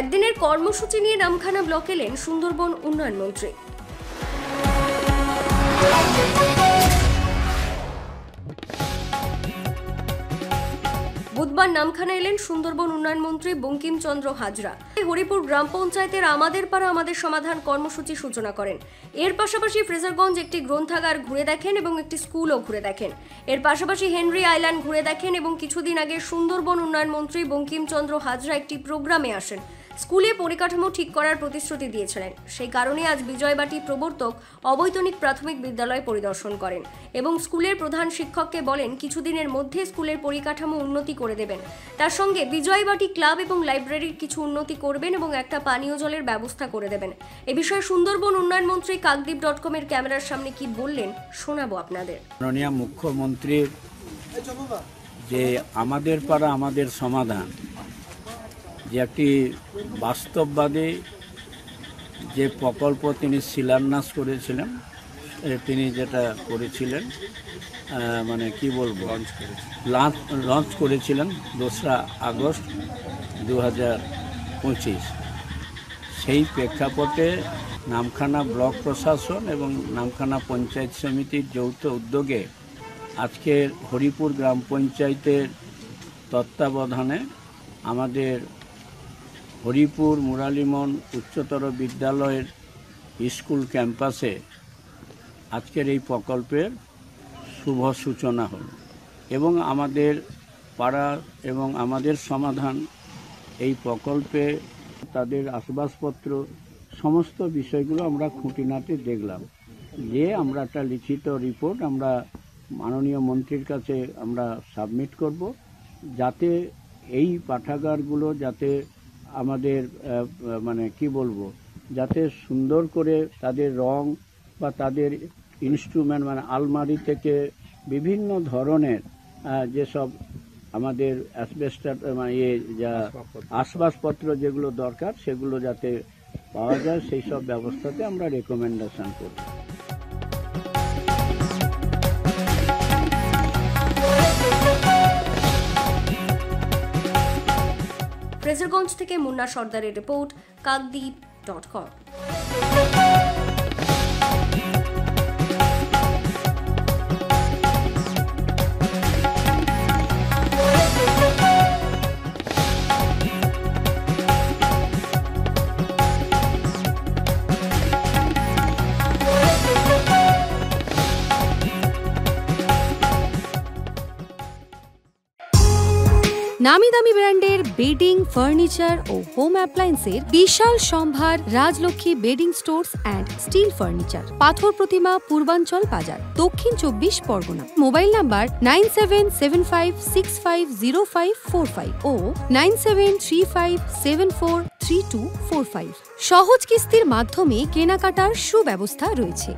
একদিনের কর্মসূচি নিয়ে নামখানা ব্লক এলেন সুন্দরবন উন্নয়ন মন্ত্রী। বুধবার নামখানা এলেন সুন্দরবন উন্নয়ন মন্ত্রী বঙ্কিমচন্দ্র হাজরা। হরিপুর গ্রাম পঞ্চায়েতের আমাদের পাড়া আমাদের সমাধান কর্মসূচি সূচনা করেন। এর পাশাপাশি ফ্রেজারগঞ্জ একটি গ্রন্থাগার ঘুরে দেখেন এবং একটি স্কুলও ঘুরে দেখেন। এর পাশাপাশি হেনরি আইল্যান্ড ঘুরে দেখেন এবং কিছুদিন আগে সুন্দরবন উন্নয়ন মন্ত্রী বঙ্কিমচন্দ্র হাজরা একটি প্রোগ্রামে আসেন। স্কুলে পরিকাঠামো ঠিক করার প্রতিশ্রুতি দিয়েছিলেন। সেই কারণে আজ বিজয়বাটি প্রবর্তক অবৈতনিক প্রাথমিক বিদ্যালয় পরিদর্শন করেন এবং স্কুলের প্রধান শিক্ষককে বলেন কিছুদিনের মধ্যে স্কুলের পরিকাঠামো উন্নতি করে দেবেন। তার সঙ্গে বিজয়বাটি ক্লাব এবং লাইব্রেরির কিছু উন্নতি করবেন এবং একটা পানীয় জলের ব্যবস্থা করে দেবেন। এ বিষয়ে সুন্দরবন উন্নয়ন মন্ত্রী কাকদ্বীপ.com এর ক্যামেরার সামনে কি বললেন শোনাবো আপনাদের। মাননীয় মুখ্যমন্ত্রীর যে আমাদের পাড়া আমাদের সমাধান, যে একটি বাস্তববাদী যে প্রকল্প তিনি শিলান্যাস করেছিলেন, তিনি যেটা করেছিলেন মানে কি বলবো লঞ্চ করেছিলেন 2রা আগস্ট 2025। সেই প্রেক্ষাপটে নামখানা ব্লক প্রশাসন এবং নামখানা পঞ্চায়েত সমিতির যৌথ উদ্যোগে আজকের হরিপুর গ্রাম পঞ্চায়েতের তত্ত্বাবধানে আমাদের হরিপুর মুরালিমন উচ্চতর বিদ্যালয়ের স্কুল ক্যাম্পাসে আজকের এই প্রকল্পের শুভ সূচনা হল এবং আমাদের পাড়া এবং আমাদের সমাধান এই প্রকল্পে তাদের আসবাবপত্র সমস্ত বিষয়গুলো আমরা খুঁটিনাটি দেখলাম। যে আমরা একটা লিখিত রিপোর্ট আমরা মাননীয় মন্ত্রীর কাছে আমরা সাবমিট করব, যাতে এই পাঠাগারগুলো যাতে আমাদের মানে কি বলবো যাতে সুন্দর করে তাদের রং বা তাদের ইনস্ট্রুমেন্ট মানে আলমারি থেকে বিভিন্ন ধরনের যেসব আমাদের অ্যাসবেস্টার মানে যা আসবাবপত্র যেগুলো দরকার সেগুলো যাতে পাওয়া যায় সেই সব ব্যবস্থাতে আমরা রেকমেন্ডেশন করব। ফ্রেজারগঞ্জ থেকে মুন্না সর্দারের রিপোর্ট, কাকদ্বীপ.com। নামি দামি ব্র্যান্ডের বেডিং, ফার্নিচার ও হোম অ্যাপ্লায়েন্সের বিশাল সম্ভার Rajlakshmi bedding stores and steel furniture, পাথর প্রতিমা, পূর্বাঞ্চল বাজার, দক্ষিণ 24 পরগনা। মোবাইল নাম্বার 9775650545 ও 9735743245। সহজ কিস্তির মাধ্যমে কেনাকাটার সুব্যবস্থা রয়েছে।